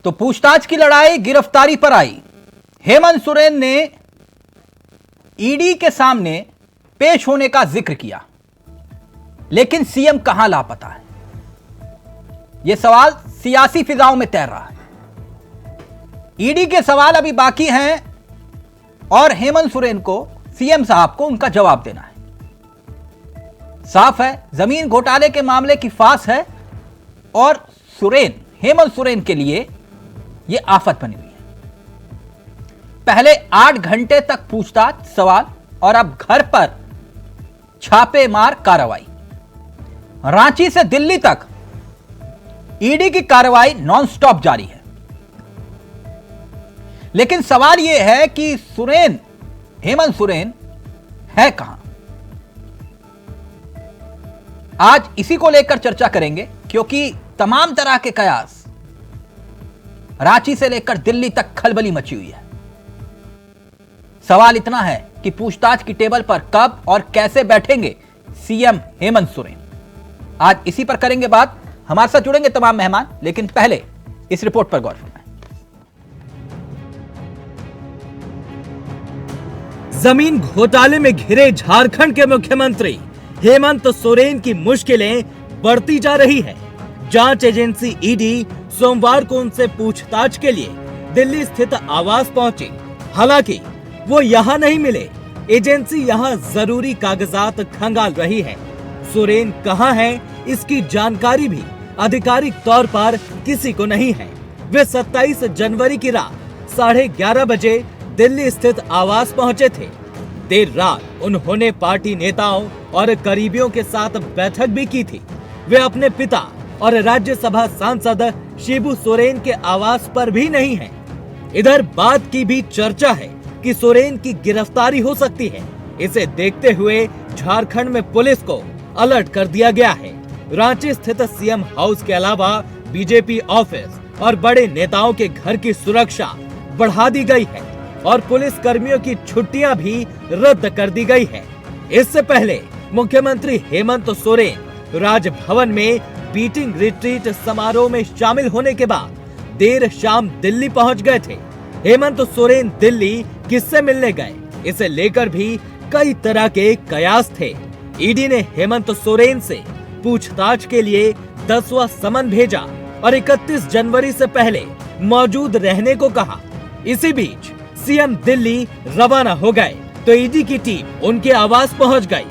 तो पूछताछ की लड़ाई गिरफ्तारी पर आई। हेमंत सोरेन ने ईडी के सामने पेश होने का जिक्र किया, लेकिन सीएम कहां लापता है, यह सवाल सियासी फिजाओं में तैर रहा है। ईडी के सवाल अभी बाकी हैं और हेमंत सोरेन को, सीएम साहब को उनका जवाब देना है। साफ है, जमीन घोटाले के मामले की फांस है और हेमंत सोरेन के लिए यह आफत बनी हुई है। पहले 8 घंटे तक पूछताछ, सवाल और अब घर पर छापेमार कार्रवाई। रांची से दिल्ली तक ईडी की कार्रवाई नॉनस्टॉप जारी है। लेकिन सवाल यह है कि हेमंत सोरेन है कहां? आज इसी को लेकर चर्चा करेंगे, क्योंकि तमाम तरह के कयास, रांची से लेकर दिल्ली तक खलबली मची हुई है। सवाल इतना है कि पूछताछ की टेबल पर कब और कैसे बैठेंगे सीएम हेमंत सोरेन। आज इसी पर करेंगे बात। हमारे साथ जुड़ेंगे तमाम मेहमान, लेकिन पहले इस रिपोर्ट पर गौर फरमाएं। जमीन घोटाले में घिरे झारखंड के मुख्यमंत्री हेमंत सोरेन की मुश्किलें बढ़ती जा रही है। जांच एजेंसी ईडी सोमवार को उनसे पूछताछ के लिए दिल्ली स्थित आवास पहुंची। हालांकि वो यहां नहीं मिले। एजेंसी यहां जरूरी कागजात खंगाल रही है। सोरेन कहां हैं, इसकी जानकारी भी आधिकारिक तौर पर किसी को नहीं है। वे 27 जनवरी की रात 11:30 बजे दिल्ली स्थित आवास पहुंचे थे। देर रात उन्होंने पार्टी नेताओं और करीबियों के साथ बैठक भी की थी। वे अपने पिता और राज्यसभा सांसद शिबू सोरेन के आवास पर भी नहीं हैं। इधर बात की भी चर्चा है कि सोरेन की गिरफ्तारी हो सकती है। इसे देखते हुए झारखंड में पुलिस को अलर्ट कर दिया गया है। रांची स्थित सीएम हाउस के अलावा बीजेपी ऑफिस और बड़े नेताओं के घर की सुरक्षा बढ़ा दी गई है और पुलिस कर्मियों की छुट्टियां भी रद्द कर दी गई है। इससे पहले मुख्यमंत्री हेमंत सोरेन राजभवन में बीटिंग रिट्रीट समारोह में शामिल होने के बाद देर शाम दिल्ली पहुंच गए थे। हेमंत सोरेन दिल्ली किससे मिलने गए, इसे लेकर भी कई तरह के कयास थे। ईडी ने हेमंत सोरेन से पूछताछ के लिए 10वां समन भेजा और 31 जनवरी से पहले मौजूद रहने को कहा। इसी बीच सीएम दिल्ली रवाना हो गए तो ईडी की टीम उनके आवास पहुंच गई।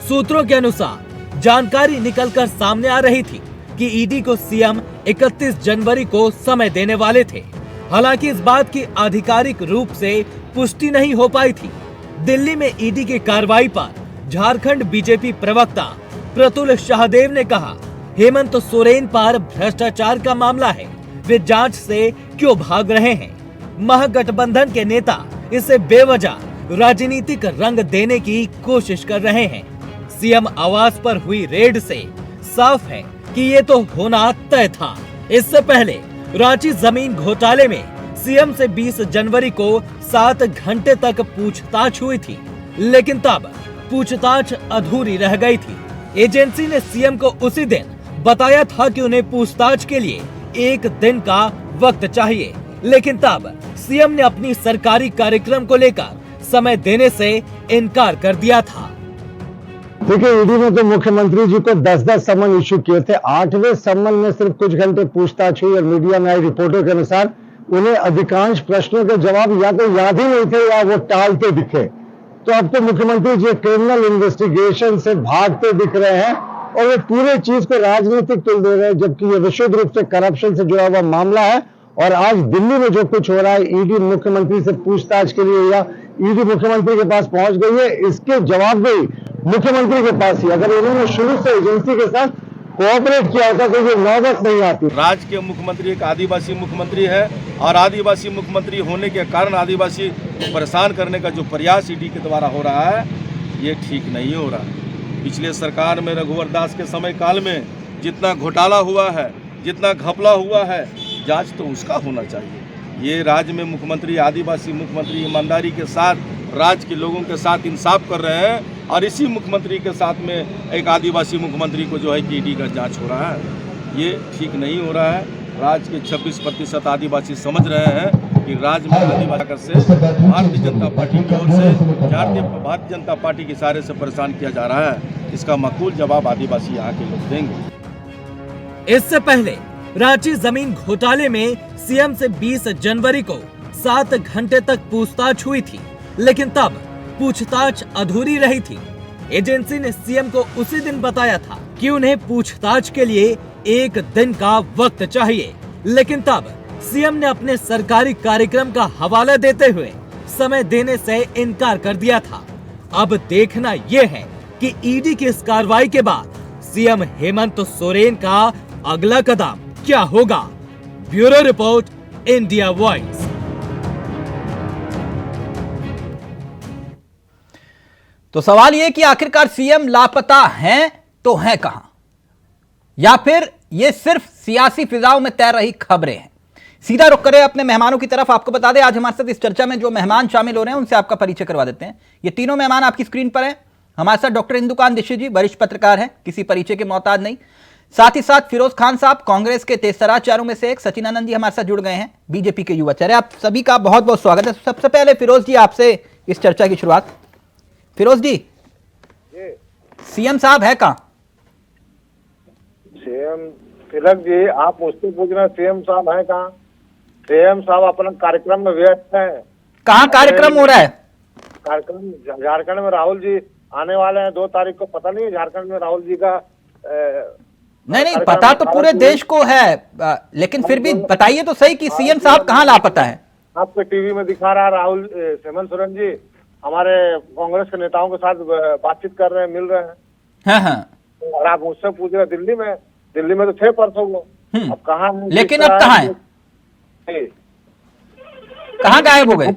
सूत्रों के अनुसार जानकारी निकलकर सामने आ रही थी कि ईडी को सीएम 31 जनवरी को समय देने वाले थे। हालांकि इस बात की आधिकारिक रूप से पुष्टि नहीं हो पाई थी। दिल्ली में ईडी की कार्रवाई पर झारखंड बीजेपी प्रवक्ता प्रतुल शाहदेव ने कहा, हेमंत सोरेन पर भ्रष्टाचार का मामला है, वे जांच से क्यों भाग रहे हैं? महागठबंधन के नेता इसे बेवजह राजनीतिक रंग देने की कोशिश कर रहे हैं। सीएम आवास पर हुई रेड से साफ है कि ये तो होना तय था। इससे पहले रांची जमीन घोटाले में सीएम से 20 जनवरी को 7 घंटे तक पूछताछ हुई थी, लेकिन तब पूछताछ अधूरी रह गई थी। एजेंसी ने सीएम को उसी दिन बताया था कि उन्हें पूछताछ के लिए 1 दिन का वक्त चाहिए, लेकिन तब सीएम ने अपनी सरकारी कार्यक्रम को लेकर समय देने से इनकार कर दिया था। देखिए, ईडी ने तो मुख्यमंत्री जी को 10-10 समन इश्यू किए थे। 8वें समन में सिर्फ कुछ घंटे पूछताछ हुई और मीडिया में आई रिपोर्टों के अनुसार उन्हें अधिकांश प्रश्नों के जवाब या तो याद ही नहीं थे या वो टालते दिखे। तो अब तो मुख्यमंत्री जी क्रिमिनल इन्वेस्टिगेशन से भागते दिख रहे हैं और वे पूरे चीज को राजनीतिक तुल दे रहे हैं, जबकि ये विशुद्ध रूप से करप्शन से जुड़ा हुआ मामला है। और आज दिल्ली में जो कुछ हो रहा है, ईडी मुख्यमंत्री से पूछताछ के लिए या ईडी मुख्यमंत्री के पास पहुंच गई है, इसके जवाब भी मुख्यमंत्री के पास ही। अगर उन्होंने शुरू से एजेंसी के साथ कोऑपरेट किया होता तो ये नौबत नहीं आती। राज्य के मुख्यमंत्री एक आदिवासी मुख्यमंत्री है और आदिवासी मुख्यमंत्री होने के कारण आदिवासी को परेशान करने का जो प्रयास ईडी के द्वारा हो रहा है, ये ठीक नहीं हो रहा है। पिछले सरकार में रघुवर दास के समय काल में जितना घोटाला हुआ है, जितना घपला हुआ है, जांच तो उसका होना चाहिए। ये राज्य में मुख्यमंत्री, आदिवासी मुख्यमंत्री ईमानदारी के साथ राज्य के लोगों के साथ इंसाफ कर रहे हैं और इसी मुख्यमंत्री के साथ में एक आदिवासी मुख्यमंत्री को जो है कि ईडी का जांच हो रहा है, ये ठीक नहीं हो रहा है। राज्य के 26% आदिवासी समझ रहे हैं कि राज्य में आदिवासी से भारतीय जनता पार्टी की ओर से भारतीय जनता पार्टी के इशारे से परेशान किया जा रहा है। इसका माकूल जवाब आदिवासी यहाँ के लोग देंगे। इससे पहले रांची जमीन घोटाले में सीएम से 20 जनवरी को 7 घंटे तक पूछताछ हुई थी, लेकिन तब पूछताछ अधूरी रही थी। एजेंसी ने सीएम को उसी दिन बताया था कि उन्हें पूछताछ के लिए 1 दिन का वक्त चाहिए, लेकिन तब सीएम ने अपने सरकारी कार्यक्रम का हवाला देते हुए समय देने से इनकार कर दिया था। अब देखना यह है कि ईडी की इस कार्रवाई के बाद सीएम हेमंत सोरेन का अगला कदम क्या होगा। Bureau report, India voice. तो सवाल यह कि आखिरकार सीएम लापता हैं तो हैं कहां, या फिर यह सिर्फ सियासी फिजाओं में तैर रही खबरें हैं। सीधा रुख करें अपने मेहमानों की तरफ। आपको बता दें आज हमारे साथ इस चर्चा में जो मेहमान शामिल हो रहे हैं उनसे आपका परिचय करवा देते हैं। ये तीनों मेहमान आपकी स्क्रीन पर हैं। हमारे साथ डॉक्टर इंदुकांत दीक्षित जी, वरिष्ठ पत्रकार हैं, किसी परिचय के मोहताज नहीं। साथ ही साथ फिरोज खान साहब, कांग्रेस के तेजतर्रार चेहरों में से एक। सचिन आनंद जी हमारे साथ जुड़ गए हैं, बीजेपी के युवा चेहरे। आप सभी का बहुत बहुत स्वागत है। सबसे पहले फिरोज जी आपसे इस चर्चा की शुरुआत। फिरोज जी, सीएम साहब है कहां? सीएम तिलक जी, आप मुझसे पूछ रहे हैं सीएम साहब है कहाँ? सीएम साहब अपना कार्यक्रम में व्यस्त है। कहां कार्यक्रम हो रहा है? कार्यक्रम झारखंड में राहुल जी आने वाले हैं 2 तारीख को। पता नहीं झारखंड में राहुल जी का नहीं, पता तो पूरे देश को है, लेकिन फिर भी बताइए तो सही कि सीएम साहब कहां लापता है। आपके टीवी में दिखा रहा है राहुल हेमंत सोरेन जी हमारे कांग्रेस के नेताओं के साथ बातचीत कर रहे हैं, मिल रहे हैं। हाँ। और आप मुझसे पूछ रहे दिल्ली में तो थे परसों वो। अब कहाँ है? लेकिन अब कहाँ है? कहाँ गायब हो गए?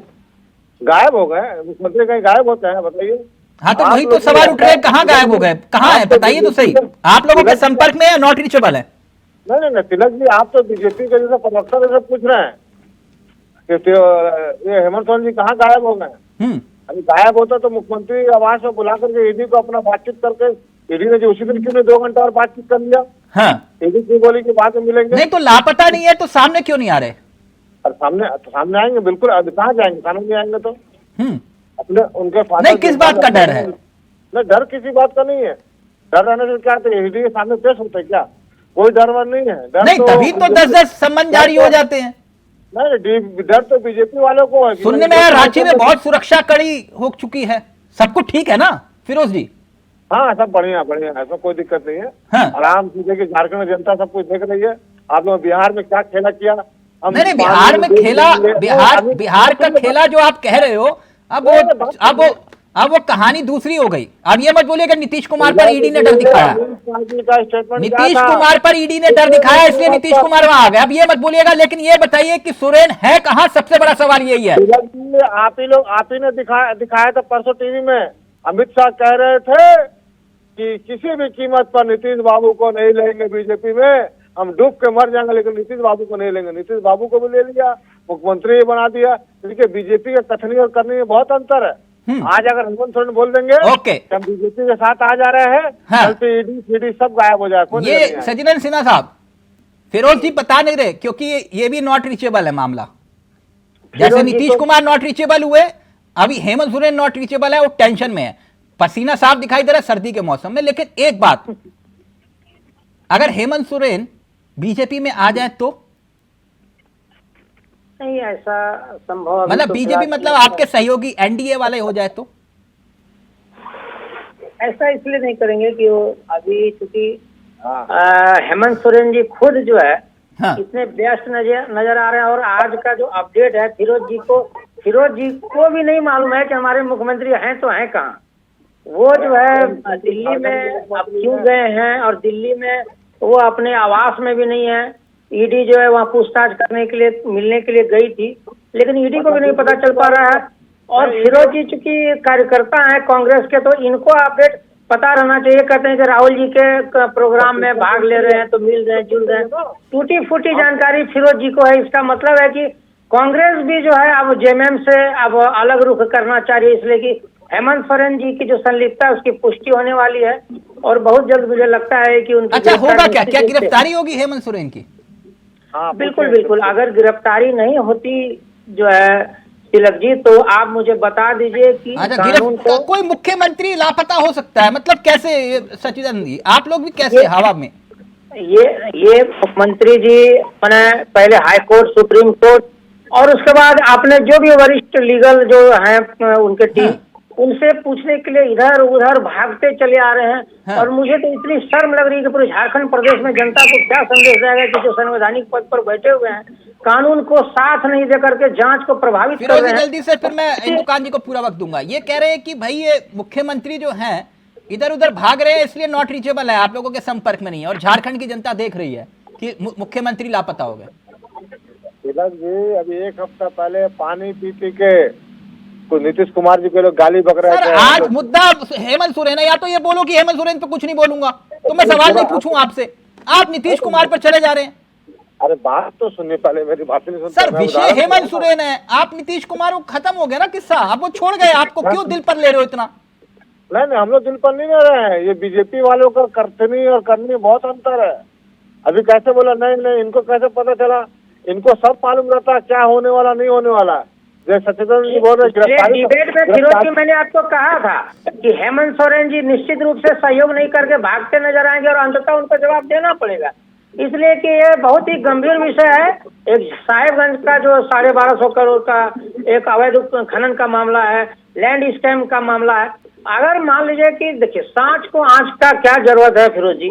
गायब हो गए? मुख्यमंत्री कहीं गायब होते हैं? बताइए। हाँ, तो वही तो सवाल उठ रहे हैं, कहाँ गायब हो गए? कहाँ है बताइए तो सही। आप लोगों के संपर्क में या नॉट रीचेबल है? नहीं तिलक जी, आप तो बीजेपी के जैसे प्रवक्ता जैसे पूछ रहे हैं कि ये हेमंत सोरेन जी कहाँ गायब हो गए। अभी गायब होता तो मुख्यमंत्री आवास में बुला करके ईडी को अपना बातचीत करके, ईडी ने जो उसी दिन क्यों 2 घंटा और बातचीत कर लिया। हाँ, ईडी की बोली की बाद में मिलेंगे। नहीं तो लापता नहीं है तो सामने क्यों नहीं आ रहे? और सामने आएंगे बिल्कुल। अब कहाँ जाएंगे? सामने नहीं आएंगे तो अपने उनके नहीं, किस बात का डर है? नहीं, डर किसी बात का नहीं है। डर रहने से क्या ईडी के सामने पेश होते क्या? कोई डर नहीं है। डर नहीं, तभी तो 10-10 सम्मन जारी हो जाते हैं। नहीं, डर तो बीजेपी वालों को है। सुनने में आया रांची में बहुत सुरक्षा कड़ी हो चुकी है, सब कुछ ठीक है ना फिरोज जी? हाँ, सब बढ़िया है, इसमें कोई दिक्कत नहीं है। हाँ। आराम से देखिए, झारखंड में जनता सब कुछ देख रही है। आप लोग बिहार में क्या खेला किया? नहीं, बिहार में खेला, बिहार का खेला जो आप कह रहे हो, अब वो कहानी दूसरी हो गई। अब ये मत बोलिएगा नीतीश कुमार पर ईडी ने डर दिखाया। नीतीश कुमार पर ईडी ने डर दिखाया इसलिए नीतीश कुमार वहां आ गए। अब ये मत बोलिएगा। लेकिन ये बताइए कि सोरेन है कहां? सबसे बड़ा सवाल यही है। आप ही ने दिखाया था परसों टीवी में। अमित शाह कह रहे थे कि किसी भी कीमत पर नीतीश बाबू को नहीं लेंगे बीजेपी में, हम डूब के मर जाएंगे लेकिन नीतीश बाबू को नहीं लेंगे। नीतीश बाबू को भी ले लिया, मुख्यमंत्री बना दिया। देखिए, बीजेपी के कथनी और करने में बहुत अंतर है। आज अगर हेमंत सोरेन बोल देंगे कि हम बीजेपी के साथ आ जा रहे हैं, कल तो ईडी सब गायब हो जाए। ये सचिन सिन्हा साहब, फिरोज जी बता नहीं रहे क्योंकि ये भी नॉट रीचेबल है मामला। जैसे नीतीश कुमार नॉट रीचेबल हुए, अभी हेमंत सोरेन नॉट रीचेबल है, वो टेंशन में है। पसीना साफ दिखाई दे रहा है सर्दी के मौसम में। लेकिन एक बात, अगर हेमंत सोरेन बीजेपी में आ जाए तो? नहीं, ऐसा संभव मतलब बीजेपी मतलब आपके सहयोगी एनडीए वाले हो जाए तो? ऐसा इसलिए नहीं करेंगे कि वो अभी चूंकि हेमंत सोरेन जी खुद जो है इतने व्यस्त नजर आ रहे हैं। और आज का जो अपडेट है फिरोज जी को भी नहीं मालूम है कि हमारे मुख्यमंत्री हैं तो हैं कहाँ। वो जो है दिल्ली में अब क्यों गए हैं, और दिल्ली में वो अपने आवास में भी नहीं है। ईडी जो है वहाँ पूछताछ करने के लिए, मिलने के लिए गई थी, लेकिन ईडी को भी नहीं पता चल पा रहा है। और फिरोज जी चूंकि कार्यकर्ता हैं कांग्रेस के, तो इनको अपडेट पता रहना चाहिए। कहते हैं कि राहुल जी के प्रोग्राम में भाग ले रहे हैं तो मिल रहे हैं, जुल रहे हैं। टूटी फूटी जानकारी फिरोज जी को है। इसका मतलब है कि कांग्रेस भी जो है अब जेएमएम से अब अलग रुख करना चाह रही है, इसलिए कि हेमंत सोरेन जी की जो संलिप्तता है उसकी पुष्टि होने वाली है। और बहुत जल्द मुझे लगता है कि उनकी अच्छा होगा क्या गिरफ्तारी होगी हेमंत सोरेन की? हाँ बिल्कुल बिल्कुल, अगर गिरफ्तारी नहीं होती जो है तिलक जी, तो आप मुझे बता दीजिए कि अच्छा, कानून को कोई मुख्यमंत्री लापता हो सकता है, मतलब कैसे ये सचिदानंद जी, आप लोग भी कैसे हवा में? ये मुख्यमंत्री जी मैंने पहले हाई कोर्ट, सुप्रीम कोर्ट और उसके बाद आपने जो भी वरिष्ठ लीगल जो हैं उनके टीम, उनसे पूछने के लिए इधर उधर भागते चले आ रहे हैं। हाँ। और मुझे तो इतनी शर्म लग रही है कि पूरे झारखंड प्रदेश में जनता को क्या संदेश जाएगा कि जो संवैधानिक पद पर बैठे हुए हैं, कानून को साथ नहीं दे करके जांच को प्रभावित कर फिरोज रहे जी, हैं। जल्दी से, फिर मैं इंदुकान जी को पूरा वक्त दूंगा। ये कह रहे हैं कि भाई ये मुख्यमंत्री जो हैं इधर उधर भाग रहे हैं, इसलिए नॉट रीचेबल है, आप लोगों के संपर्क में नहीं है, और झारखंड की जनता देख रही है कि मुख्यमंत्री लापता हो गए। तिलक जी, अभी एक हफ्ता पहले पानी पी के तो नीतीश कुमार जी के लोग गाली बक रहे सर, थे। आज मुद्दा हेमंत सोरेन है, या तो ये बोलो कि हेमंत सोरेन पे कुछ नहीं बोलूंगा, तो मैं सवाल नहीं पूछूं आपसे, आप नीतीश कुमार पर चले जा रहे हैं। अरे बात तो सुनिए, पहले मेरी बात नहीं सुनते। सर, विषय हेमंत सोरेन है, आप नीतीश कुमार को खत्म हो गया ना किस्सा, अब वो छोड़ गए, आपको क्यों दिल पर ले रहे हो इतना? नहीं, हम लोग दिल पर नहीं ले रहे हैं। ये बीजेपी वालों का करनी और करनी बहुत अंतर है। अभी कैसे बोला नहीं, इनको कैसे पता चला? इनको सब मालूम रहता है क्या होने वाला नहीं होने वाला। जैसे सचिदानंद जी बोल रहे डिबेट में फिरोज जी, मैंने आपको कहा था कि हेमंत सोरेन जी निश्चित रूप से सहयोग नहीं करके भागते नजर आएंगे और अंततः उनको जवाब देना पड़ेगा, इसलिए कि ये बहुत ही गंभीर विषय है। एक साहेबगंज का जो 1250 करोड़ का एक अवैध खनन का मामला है, लैंड स्कैम का मामला है। अगर मान लीजिए कि देखिए, सांच को आंच का क्या जरूरत है फिरोज जी,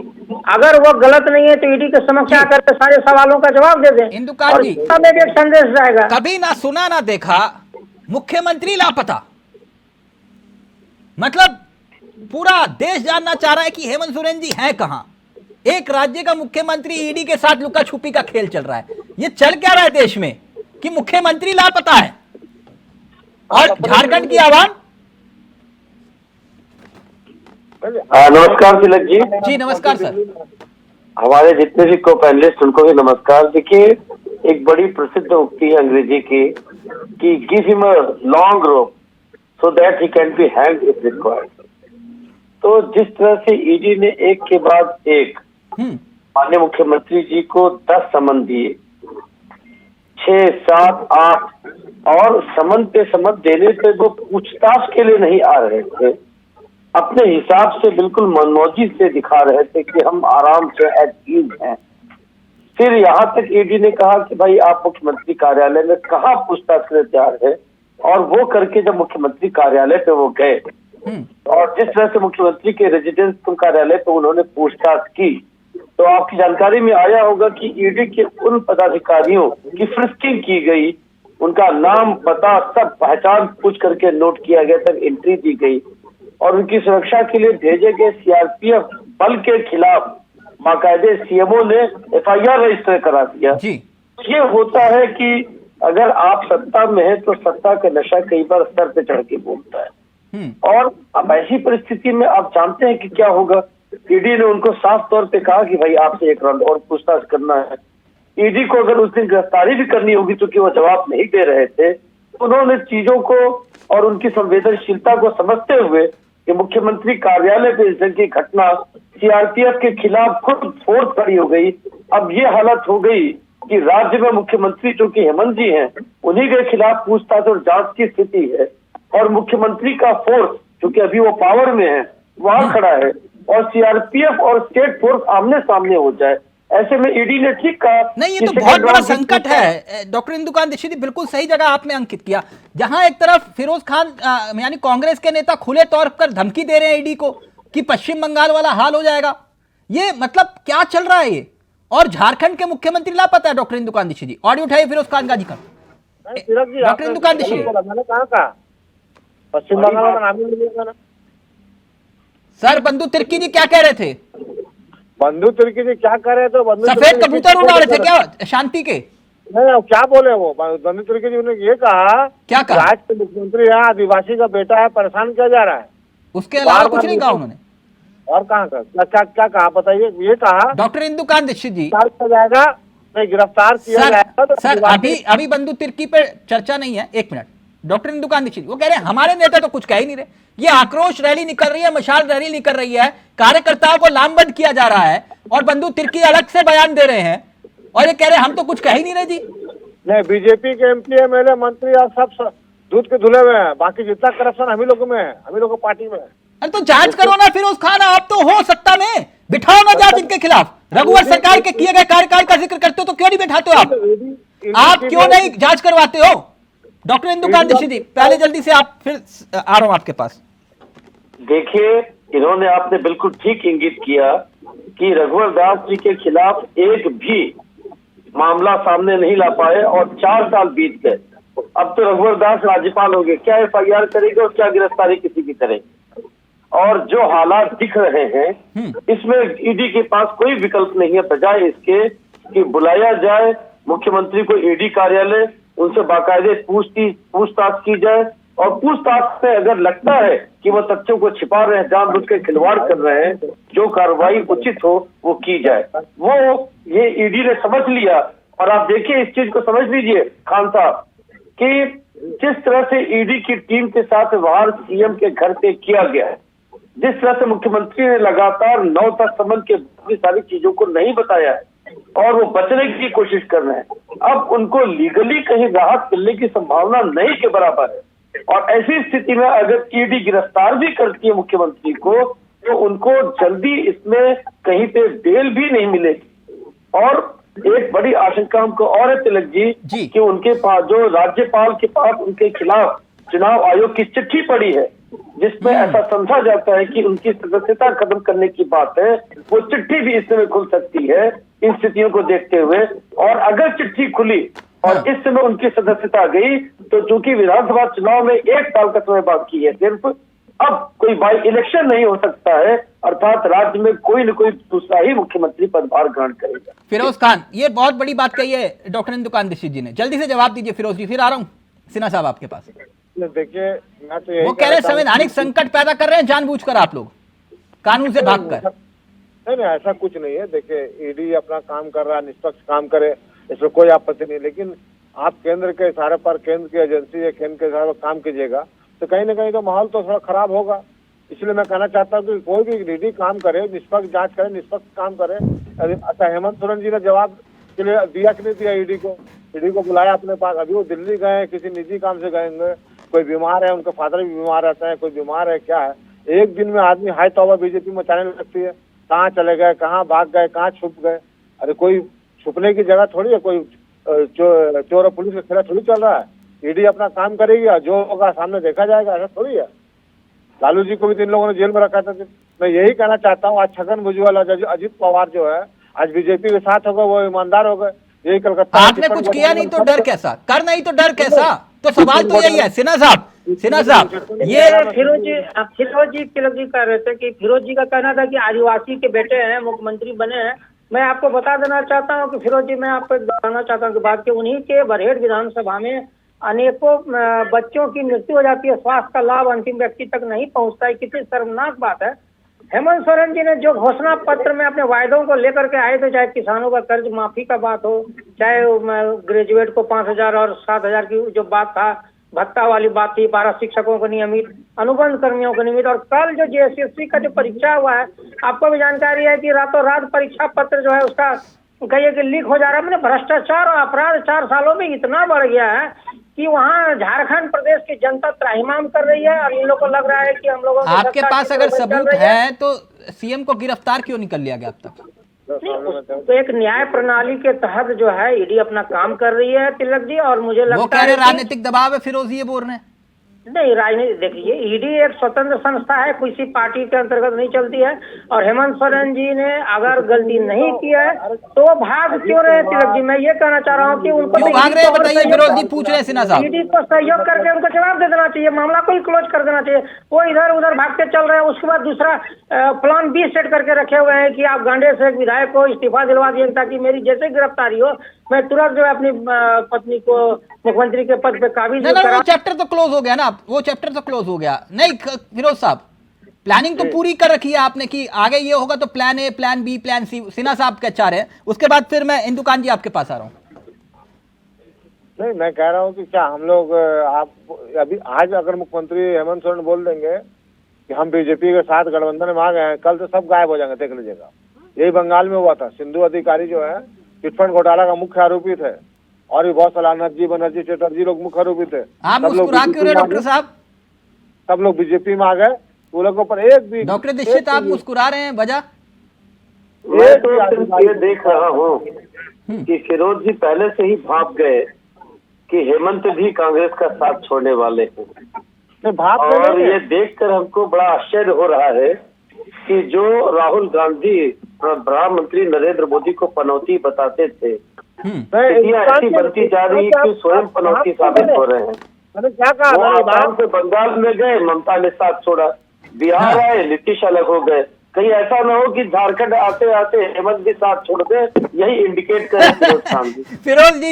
अगर वो गलत नहीं है तो ईडी के समक्ष आकर के सारे सवालों का जवाब दे दें। इंदुकान जी, और में भी एक संदेश जाएगा। कभी ना सुना ना देखा, मुख्यमंत्री लापता, मतलब पूरा देश जानना चाह रहा है कि हेमंत सोरेन जी हैं कहां। एक राज्य का मुख्यमंत्री ईडी के साथ लुका छुपी का खेल चल रहा है। ये चल क्या रहा है देश में कि मुख्यमंत्री लापता है, और झारखंड की आवाम। नमस्कार तिलक जी। जी नमस्कार सर। हमारे जितने भी को पैनलिस्ट उनको भी नमस्कार। देखिए, एक बड़ी प्रसिद्ध उक्ति है अंग्रेजी की कि give him a long rope so that he can be hanged if required. तो जिस तरह से ईडी ने एक के बाद एक माननीय मुख्यमंत्री जी को 10 समन दिए, 6, 7, 8, और समन पे समन देने पे वो पूछताछ के लिए नहीं आ रहे थे, अपने हिसाब से बिल्कुल मनमौजी से दिखा रहे थे कि हम आराम से एट ईज हैं। फिर यहाँ तक ईडी ने कहा कि भाई आप मुख्यमंत्री कार्यालय में कहाँ पूछताछ के लिए तैयार है, और वो करके जब मुख्यमंत्री कार्यालय पे वो गए और जिस तरह से मुख्यमंत्री के रेजिडेंस कार्यालय पे उन्होंने पूछताछ की, तो आपकी जानकारी में आया होगा कि ईडी के उन पदाधिकारियों की फ्रिस्किंग की गई, उनका नाम पता सब पहचान पूछ करके नोट किया गया, तब एंट्री दी गई, और उनकी सुरक्षा के लिए भेजे गए सीआरपीएफ बल के खिलाफ बाकायदे सीएमओ ने एफआईआर रजिस्टर करा दिया जी। ये होता है कि अगर आप सत्ता में हैं तो सत्ता का नशा कई बार सर पे चढ़ के बोलता है, और अब ऐसी परिस्थिति में आप जानते हैं कि क्या होगा। ईडी ने उनको साफ तौर पे कहा कि भाई आपसे एक राउंड और पूछताछ करना है। ईडी को अगर उस दिन गिरफ्तारी भी करनी होगी, क्योंकि वो जवाब नहीं दे रहे थे, तो उन्होंने चीजों को और उनकी संवेदनशीलता को समझते हुए कि मुख्यमंत्री कार्यालय पे इस तरह की घटना सीआरपीएफ के खिलाफ खुद फोर्स खड़ी हो गई। अब ये हालत हो गई कि राज्य में मुख्यमंत्री जो कि हेमंत जी हैं, उन्हीं के खिलाफ पूछताछ और जांच की स्थिति है, और मुख्यमंत्री का फोर्स क्योंकि अभी वो पावर में है वहां खड़ा है, और सीआरपीएफ और स्टेट फोर्स आमने सामने हो जाए, ऐसे में ईडी ने ठीक कहा। नहीं, ये तो बहुत बड़ा संकट है। डॉक्टर इंदुकान दीक्षित, बिल्कुल सही जगह आपने अंकित किया। जहां एक तरफ फिरोज खान यानी कांग्रेस के नेता खुले तौर पर धमकी दे रहे हैं ईडी को कि पश्चिम बंगाल वाला हाल हो जाएगा, ये मतलब क्या चल रहा है ये, और झारखंड के मुख्यमंत्री लापता है। डॉक्टर इंदुकान दीक्षित जी, ऑडियो उठाइए फिरोज खान गाजी का। डॉक्टर इंदुकान दीक्षित, मैंने कहा था पश्चिम बंगाल का नाम ही नहीं लिया ना। सर, बंधु तिर्की जी क्या कह रहे थे? बंधु तिर्की जी क्या कर रहे थे? सफेद कबूतर उड़ा रहे थे क्या शांति के? नहीं, क्या बोले वो बंधु तिर्की जी ने ये कहा, क्या कहा? राज्य के मुख्यमंत्री है, आदिवासी का बेटा है, परेशान किया जा रहा है। उसके अलावा कुछ नहीं कहा उन्होंने। और कहाँ का क्या कहा बताइए? ये कहा डॉक्टर इंदुकान दीक्षित जी जाएगा, नहीं गिरफ्तार किया जाएगा। सर अभी बंधु तिर्की पे चर्चा नहीं है, एक मिनट। डॉक्टर इंदुकान दीक्षित वो कह रहे हैं हमारे नेता तो कुछ कह ही नहीं रहे, ये आक्रोश रैली निकल रही है, मशाल रैली निकल रही है, कार्यकर्ताओं को लामबंद किया जा रहा है, और बंधु तिर्की अलग से बयान दे रहे हैं, और ये कह रहे हम तो कुछ कह ही नहीं रहे जी। नहीं, बीजेपी के एमपी एमएलए मंत्री और सब दूध के धुले हुए हैं, बाकी जितना करप्शन हम ही लोगों में है, हम ही लोगों को पार्टी में है। अरे तो जांच करो ना फिरोज खान, आप तो हो सत्ता में, बिठाओ ना जांच इनके खिलाफ। रघुवर सरकार के किए गए कार्यकाल का जिक्र करते हो तो क्यों नहीं बैठाते हो आप क्यों नहीं जांच करवाते हो? डॉक्टर इंदुकांत दीक्षित जी, पहले जल्दी से आप, फिर आ रहा हूं आपके पास। देखिए, इन्होंने आपने बिल्कुल ठीक इंगित किया कि रघुवर दास जी के खिलाफ एक भी मामला सामने नहीं ला पाए और 4 साल बीत गए। अब तो रघुवर दास राज्यपाल हो गए, क्या FIR करेंगे और क्या गिरफ्तारी किसी की करेंगे? और जो हालात दिख रहे हैं इसमें ईडी के पास कोई विकल्प नहीं है बजाय इसके कि बुलाया जाए मुख्यमंत्री को ईडी कार्यालय, उनसे बाकायदे पूछताछ की जाए और पूछताछ से अगर लगता है कि वो तथ्यों को छिपा रहे हैं, जानबूझ के खिलवाड़ कर रहे हैं, जो कार्रवाई उचित हो वो की जाए। वो ये ईडी ने समझ लिया। और आप देखिए, इस चीज को समझ लीजिए खान साहब कि जिस तरह से ईडी की टीम के साथ व्यवहार सीएम के घर पे किया गया है, जिस तरह से मुख्यमंत्री ने लगातार 9 तक संबंध के सारी चीजों को नहीं बताया है और वो बचने की कोशिश कर रहे हैं, अब उनको लीगली कहीं राहत मिलने की संभावना नहीं के बराबर है। और ऐसी स्थिति में अगर ईडी गिरफ्तार भी करती है मुख्यमंत्री को तो उनको जल्दी इसमें कहीं पे बेल भी नहीं मिलेगी। और एक बड़ी आशंका हमको और है तिलक जी कि उनके पास, जो राज्यपाल के पास उनके खिलाफ चुनाव आयोग की चिट्ठी पड़ी है जिसमें ऐसा समझा जाता है कि उनकी सदस्यता खत्म करने की बात है, वो चिट्ठी भी इस समय खुल सकती है इन स्थितियों को देखते हुए। और अगर चिट्ठी खुली और इस समय उनकी सदस्यता गई तो चूंकि विधानसभा चुनाव में 1 साल का समय बाकी है सिर्फ, अब कोई बाई इलेक्शन नहीं हो सकता है, अर्थात राज्य में कोई न कोई दूसरा ही मुख्यमंत्री पदभार ग्रहण करेगा। फिरोज खान, ये बहुत बड़ी बात कही है डॉक्टर इंदुकांत दीक्षित जी ने, जल्दी से जवाब दीजिए फिरोज जी, फिर आ रहा हूँ सिन्हा साहब आपके पास। देखिए, मैं तो वो कह रहे संवैधानिक संकट पैदा कर रहे हैं जानबूझकर आप लोग, कानून से भागकर। नहीं, ऐसा कुछ नहीं है। देखिए, ईडी अपना काम कर रहा है, निष्पक्ष काम करे, इसमें कोई आपत्ति नहीं। लेकिन आप केंद्र के इशारे पर, केंद्र की एजेंसी या केंद्र के इशारे पर काम कीजिएगा तो कहीं ना कहीं तो माहौल तो थोड़ा खराब होगा। इसलिए मैं कहना चाहता हूँ कि कोई भी ईडी काम करे, निष्पक्ष जांच करे, निष्पक्ष काम करे। अच्छा, हेमंत सोरेन जी ने जवाब के लिए दिया कि नहीं दिया ईडी को बुलाया अपने पास? अभी वो दिल्ली गए, किसी निजी काम से गए, कोई बीमार है, उनके फादर भी बीमार रहते हैं, कोई बीमार है, क्या है? एक दिन में आदमी हाई तौबा बीजेपी में मचाने लगती है, कहाँ चले गए, कहाँ भाग गए, कहाँ छुप गए। अरे कोई छुपने की जगह थोड़ी है, कोई चोर और पुलिस का खेला थोड़ी चल रहा है। ईडी अपना काम करेगी और जो होगा सामने देखा जाएगा, ऐसा थोड़ी है। लालू जी को भी 3 लोगों ने जेल में रखा था। मैं यही कहना चाहता हूँ, आज छगन भुजबल और अजित पवार जो है आज बीजेपी के साथ हो गए, वो ईमानदार हो गए। यही कलकत्ता आपने कुछ किया नहीं तो डर कैसा, कर नहीं तो डर कैसा? तो सवाल तो यही है सिन्हा साहब, ये फिरोज जी तिलक जी कह रहे थे कि फिरोज जी का कहना था कि आदिवासी के बेटे हैं, मुख्यमंत्री बने हैं। मैं आपको बता देना चाहता हूं कि फिरोज जी, मैं आपको बताना चाहता हूं कि बात कि उन्हीं के बरहेट विधानसभा में अनेकों बच्चों की मृत्यु हो जाती है, स्वास्थ्य का लाभ अंतिम व्यक्ति तक नहीं पहुंचता है। कितनी शर्मनाक बात है। हेमंत सोरेन जी ने जो घोषणा पत्र में अपने वायदों को लेकर के आए थे, चाहे किसानों का कर्ज माफी का बात हो, चाहे ग्रेजुएट को 5,000 और 7,000 की जो बात था, भत्ता वाली बात थी, 12 शिक्षकों को नियमित, अनुबंध कर्मियों को नियमित, और कल जो JSSC का जो परीक्षा हुआ है, आपको भी जानकारी है कि रातों रात परीक्षा पत्र जो है उसका कहिए कि लीक हो जा रहा है। मैंने भ्रष्टाचार और अपराध 4 सालों में इतना बढ़ गया है कि वहाँ झारखंड प्रदेश की जनता त्राहिमाम कर रही है और इन लोगों को लग रहा है कि हम लोगों आपके पास अगर सबूत है तो सीएम को गिरफ्तार क्यों नहीं कर लिया गया अब तक? तो एक न्याय प्रणाली के तहत जो है ईडी अपना काम कर रही है तिलक जी, और मुझे लगता है वो कह रहे राजनीतिक दबाव है, फिरोज ये बोल रहे हैं। नहीं, राजनीति देखिए, ईडी एक स्वतंत्र संस्था है, किसी पार्टी के अंतर्गत नहीं चलती है। और हेमंत सोरेन जी ने अगर गलती नहीं की है तो भाग क्यों रहे तिलक जी? मैं ये कहना चाह रहा हूँ कि उनको क्यों भाग रहे हैं बताइए, फिरोज जी पूछ रहे हैं सिन्हा साहब। ईडी को सहयोग करके उनको जवाब दे देना चाहिए, मामला को ही क्लोज कर देना चाहिए। वो इधर उधर भागते चल रहे हैं, उसके बाद दूसरा प्लान B सेट करके रखे हुए हैं कि आप गांडे से एक विधायक को इस्तीफा दिलवा दिए ताकि मेरी जैसे गिरफ्तारी हो मैं तुरंत जो है अपनी पत्नी को मुख्यमंत्री के पद पे काबिज करा। वो चैप्टर तो क्लोज हो गया ना, वो चैप्टर तो क्लोज हो गया। नहीं फिरोज साहब, प्लानिंग तो पूरी कर रखी है आपने कि आगे ये होगा तो plan A, plan B, plan C। Sinha साहब के 4 है, उसके बाद फिर मैं इंदुकांत जी आपके पास आ रहा हूँ। नहीं, मैं कह रहा हूँ कि क्या हम लोग आप अभी आज अगर मुख्यमंत्री हेमंत सोरेन बोल देंगे कि हम बीजेपी के साथ गठबंधन में आ गए हैं, कल तो सब गायब हो जाएंगे, देख लीजिएगा। यही बंगाल में हुआ था। सिंधु अधिकारी जो है चिटफंड घोटाला का मुख्य आरोपी थे, और भी बहुत सारा नरजी बनर्जी चटर्जी लोग मुख्य आरोपी थे। आप मुस्कुरा क्यों रहे डॉक्टर साहब? सब लोग बीजेपी में आ गए, वो लोगों पर एक भी। डॉक्टर दीक्षित आप मुस्कुरा रहे हैं, वजह? मैं तो सिर्फ ये देख रहा हूँ कि फिरोज जी पहले से ही भाप गए कि हेमंत भी कांग्रेस का साथ छोड़ने वाले हैं, और ये देखकर हमको बड़ा आश्चर्य हो रहा है कि जो राहुल गांधी प्रधानमंत्री नरेंद्र मोदी को पनौती बताते थे, स्थितियां ऐसी बनती जा रही है कि स्वयं पनौती साबित हो रहे हैं। मैंने क्या कहा? वो आसाम से बंगाल में गए, ममता ने साथ छोड़ा, बिहार आए, नीतीश अलग हो गए, कहीं ऐसा ना हो कि झारखंड आते आते हेमंत भी साथ छोड़ दे, यही इंडिकेट करे फिरोज जी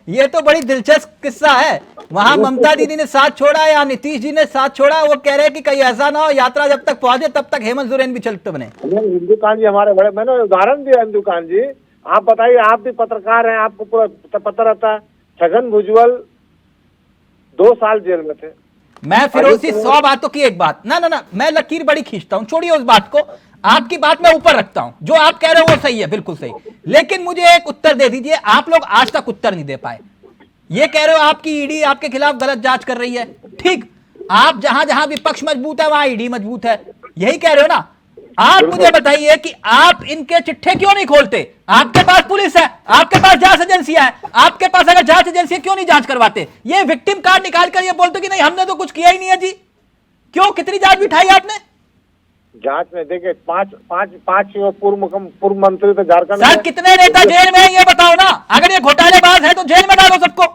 ये तो बड़ी दिलचस्प किस्सा है। वहां ममता दीदी ने साथ छोड़ा या नीतीश जी ने साथ छोड़ा, वो कह रहे हैं कि कहीं ऐसा ना हो यात्रा जब तक पहुंचे तब तक हेमंत सोरेन भी चलते बने। हिंदुकान जी हमारे बड़े, मैंने उदाहरण दिया हिंदुकान जी, आप बताइए, आप भी पत्रकार हैं, आपको पूरा पता रहता है। छगन भुजबल 2 साल जेल में थे। मैं फिरोज जी 100 बातों की एक बात, ना मैं लकीर बड़ी खींचता हूं, छोड़िए उस बात को, आपकी बात मैं ऊपर रखता हूं, जो आप कह रहे हो वो सही है, बिल्कुल सही, लेकिन मुझे एक उत्तर दे दीजिए। आप लोग आज तक उत्तर नहीं दे पाए। ये कह रहे हो आपकी ईडी आपके खिलाफ गलत जांच कर रही है, ठीक, आप जहां जहां विपक्ष मजबूत है वहां ईडी मजबूत है, यही कह रहे हो ना? आप मुझे बताइए कि आप इनके चिट्ठे क्यों नहीं खोलते? आपके पास पुलिस है, आपके पास जांच एजेंसियां है, आपके पास अगर जांच एजेंसी क्यों नहीं जांच करवाते? ये विक्टिम कार्ड निकाल कर ये बोलते कि नहीं हमने तो कुछ किया ही नहीं है जी। क्यों, कितनी जांच बिठाई आपने? जांच में देखिए पांच पूर्व मंत्री थे झारखंड सर, कितने नेता जेल में है ये बताओ ना। अगर ये घोटालेबाज है तो जेल में डालो सबको,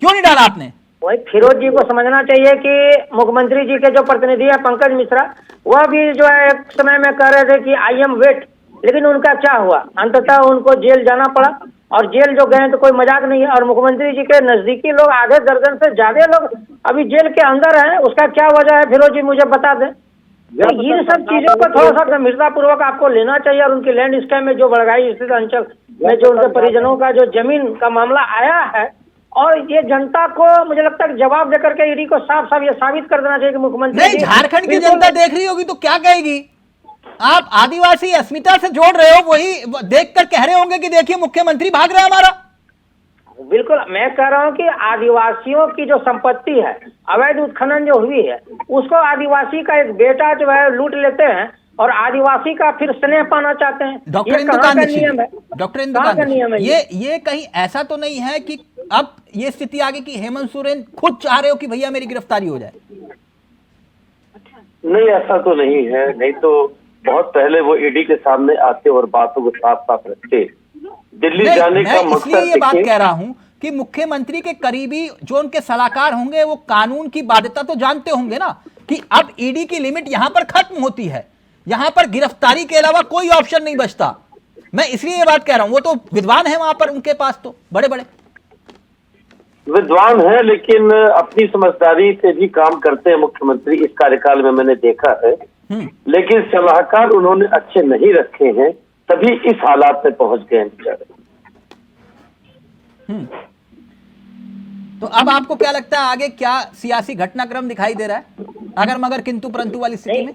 क्यों नहीं डाला आपने? वही फिरोज जी को समझना चाहिए कि मुख्यमंत्री जी के जो प्रतिनिधि है पंकज मिश्रा, वह भी जो है एक समय में कह रहे थे कि आई एम वेट, लेकिन उनका क्या हुआ? अंततः उनको जेल जाना पड़ा, और जेल जो गए तो कोई मजाक नहीं है। और मुख्यमंत्री जी के नजदीकी लोग आधे दर्जन से ज्यादा लोग अभी जेल के अंदर हैं, उसका क्या वजह है फिरोज जी मुझे बता दें। तो इन सब चीजों को थोड़ा सा गंभीरतापूर्वक आपको लेना चाहिए। और उनकी लैंड स्कैम में जो बड़गाई स्थित अंचल में जो उनके परिजनों का जो जमीन का मामला आया है, और ये जनता को मुझे लगता है जवाब देकर के ईडी को साफ साफ ये साबित कर देना चाहिए कि मुख्यमंत्री नहीं, झारखंड की जनता देख रही होगी तो क्या कहेगी? आप आदिवासी अस्मिता से जोड़ रहे हो, वही देखकर कह रहे होंगे कि देखिए मुख्यमंत्री भाग रहा है हमारा। बिल्कुल, मैं कह रहा हूँ कि आदिवासियों की जो संपत्ति है, अवैध उत्खनन जो हुई है, उसको आदिवासी का एक बेटा जो है लूट लेते हैं और आदिवासी का फिर स्नेह पाना चाहते हैं। डॉक्टर इंदुकान नियम है ये कहीं ऐसा तो नहीं है कि अब ये स्थिति आ गई कि हेमंत सोरेन खुद चाह रहे हो कि भैया मेरी गिरफ्तारी हो जाए? नहीं, ऐसा तो नहीं है, नहीं तो बहुत पहले वो ईडी के सामने आते और बातों को साफ साफ रखते। दिल्ली जाने का मकसद, इसलिए ये बात कह रहा हूं कि मुख्यमंत्री के करीबी जो उनके सलाहकार होंगे वो कानून की बाध्यता तो जानते होंगे ना, कि अब ईडी की लिमिट यहां पर खत्म होती है, यहां पर गिरफ्तारी के अलावा कोई ऑप्शन नहीं बचता। मैं इसलिए ये बात कह रहा हूं, वो तो विद्वान है वहां पर, उनके पास तो बड़े बड़े विद्वान है, लेकिन अपनी समझदारी से भी काम करते हैं मुख्यमंत्री, इस कार्यकाल में मैंने देखा है। लेकिन सलाहकार उन्होंने अच्छे नहीं रखे हैं, तभी इस हालात में पहुंच गए हैं बेचारे। तो अब आपको क्या लगता है आगे क्या सियासी घटनाक्रम दिखाई दे रहा है, अगर मगर किंतु परंतु वाली स्थिति में?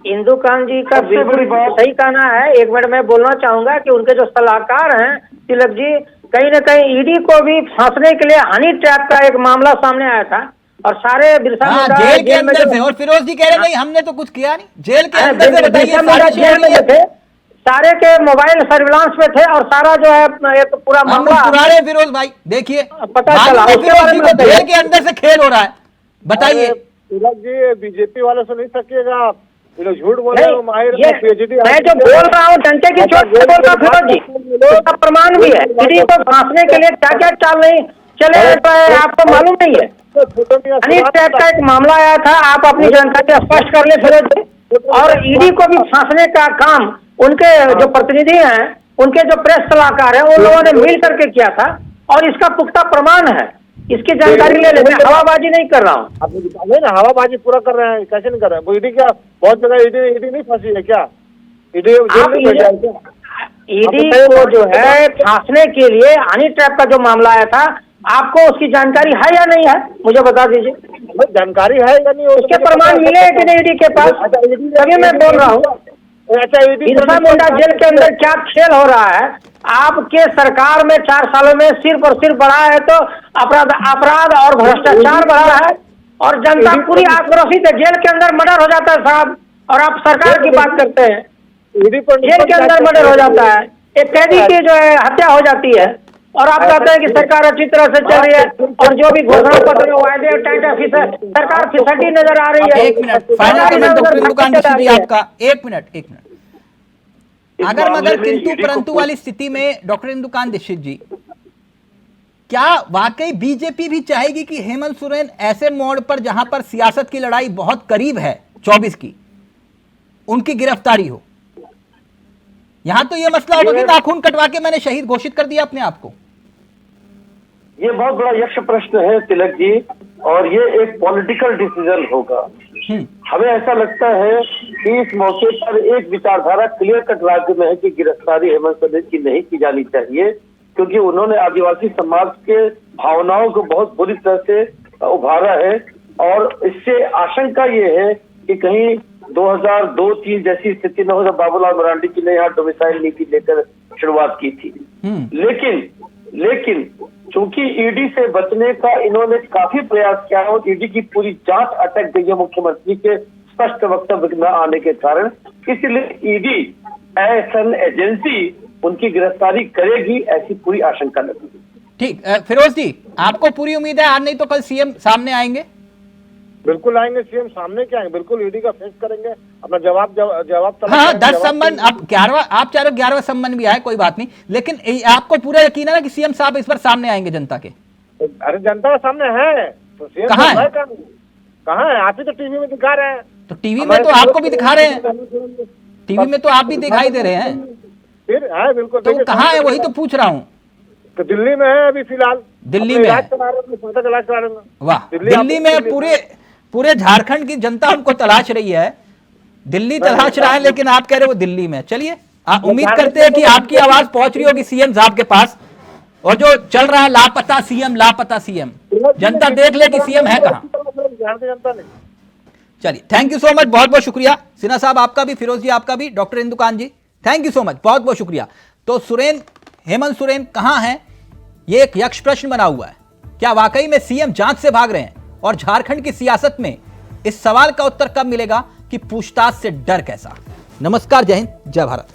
इंदुकान जी का बिल्कुल सही कहना है। एक मिनट में बोलना चाहूंगा कि उनके जो सलाहकार हैं तिलक जी, कहीं न कहीं ईडी को भी फांसने के लिए हनी ट्रैप का एक मामला सामने आया था, और सारे बिरसा मुंडा जेल के अंदर से, और फिरोज जी कह रहे नहीं हमने तो कुछ किया नहीं, जेल के अंदर से बताइए। जेल में थे, सारे के मोबाइल सर्विलांस में थे, और सारा जो है एक पूरा मामला फिरोज भाई देखिए पता चला फिरोज जी को जेल के अंदर से खेल हो रहा है, बताइए। तिलक जी बीजेपी वाले से नहीं सकिएगा आप, झूठ बोल रहे हो। मैं जो बोल रहा हूँ डंटे की चोट से बोल रहा हूँ फिरोज जी, उसका प्रमाण भी है। ईडी को फांसने के लिए क्या क्या चाल नहीं चले आपको मालूम नहीं है। हनी ट्रैप का एक मामला आया था, आप अपनी जानकारी स्पष्ट कर ले फिरोज जी। और ईडी को भी फांसने का काम उनके जो प्रतिनिधि हैं, उनके जो प्रेस सलाहकार हैं, उन लोगों ने मिल करके किया था, और इसका पुख्ता प्रमाण है। इसकी जानकारी ले लेते, हवाबाजी नहीं कर रहा हूँ। आप नहीं ना, हवाबाजी पूरा कर रहे हैं, कैसे नहीं कर रहे हैं? वो ईडी क्या बहुत जगह ईडी नहीं फंसी है क्या? ईडी को जो है फांसने के लिए हनी ट्रैप का जो मामला आया था, आपको उसकी जानकारी है या नहीं है, मुझे बता दीजिए। जानकारी है या नहीं, उसके प्रमाण मिले कि नहीं ईडी के पास? तभी मैं बोल रहा हूँ बिरसा मुंडा जेल के अंदर क्या खेल हो रहा है? आपके सरकार में 4 सालों में सिर्फ और सिर्फ बढ़ा है तो अपराध और भ्रष्टाचार बढ़ा है और जनता पूरी आक्रोशित है। जेल के अंदर मर्डर हो जाता है साहब, और आप सरकार की बात करते हैं। जेल के अंदर मर्डर हो जाता है, एक कैदी की जो है हत्या हो जाती है, और आप कहते हैं कि सरकार अच्छी तरह से चल रही है और जो भी घोषणा पत्र वायदे टाइट ऑफिस है, सरकार फिसलती नजर आ रही है। एक मिनट, फाइनल कमेंट डॉक्टर इंदुकान दीक्षित जी आपका। एक मिनट अगर मगर किंतु परंतु वाली स्थिति में डॉक्टर इंदुकान दीक्षित जी, क्या वाकई बीजेपी भी चाहेगी कि हेमंत सोरेन ऐसे मोड़ पर जहां पर सियासत की लड़ाई बहुत करीब है 24 की, उनकी गिरफ्तारी हो? यहां तो यह मसला होगा कि नाखून कटवा के मैंने शहीद घोषित कर दिया अपने आप को। ये बहुत बड़ा यक्ष प्रश्न है तिलक जी, और ये एक पॉलिटिकल डिसीजन होगा। हमें ऐसा लगता है कि इस मौके पर एक विचारधारा क्लियर कट राज्य में है कि गिरफ्तारी हेमंत सोरेन की नहीं की जानी चाहिए, क्योंकि उन्होंने आदिवासी समाज के भावनाओं को बहुत बुरी तरह से उभारा है, और इससे आशंका ये है कि कहीं 2002-3 जैसी स्थिति न हो जब बाबूलाल मरांडी जी ने यहाँ डोमिसाइल नीति लेकर शुरुआत की थी। लेकिन चूंकि ईडी से बचने का इन्होंने काफी प्रयास किया है और ईडी की पूरी जांच अटक गई है मुख्यमंत्री के स्पष्ट वक्तव्य न आने के कारण, इसलिए ईडी एज एन एजेंसी उनकी गिरफ्तारी करेगी, ऐसी पूरी आशंका लगी। ठीक, फिरोज जी आपको पूरी उम्मीद है आज नहीं तो कल सीएम सामने आएंगे? बिल्कुल आएंगे, सीएम सामने क्या आएंगे, बिल्कुल ईडी का फेस करेंगे, अपना जवाब हाँ 10 सम्मन, आप 11वां, आप चाहे 11वां सम्मन भी आए कोई बात नहीं, लेकिन आपको पूरा यकीन है ना कि सीएम साहब इस बार सामने आएंगे जनता के? अरे जनता के सामने है तो सीएम कहाँ है? कहाँ है? आप ही तो टीवी में दिखा रहे हैं। तो टीवी में तो आपको भी दिखा रहे हैं, टीवी में तो आप भी दिखाई दे रहे हैं, फिर है बिल्कुल। तो कहाँ है वही तो पूछ रहा हूँ। तो दिल्ली में है अभी फिलहाल, दिल्ली में है। वाह, दिल्ली में पूरे झारखंड की जनता उनको तलाश रही है, दिल्ली तलाश रहा है, लेकिन आप कह रहे हो दिल्ली में। चलिए आप उम्मीद करते हैं कि आपकी आवाज पहुंच रही होगी सीएम साहब के पास, और जो चल रहा है लापता सीएम, जनता देख ले कि सीएम है कहां। चलिए थैंक यू सो मच, बहुत बहुत शुक्रिया सिन्हा साहब आपका भी, फिरोज जी आपका भी, डॉक्टर इंदुकान ji thank you so much, बहुत बहुत शुक्रिया। तो हेमंत सोरेन कहां है, यह एक यक्ष प्रश्न बना हुआ है। क्या वाकई में सीएम जांच से भाग रहे हैं? और झारखंड की सियासत में इस सवाल का उत्तर कब मिलेगा कि पूछताछ से डर कैसा। नमस्कार, जय हिंद, जय भारत।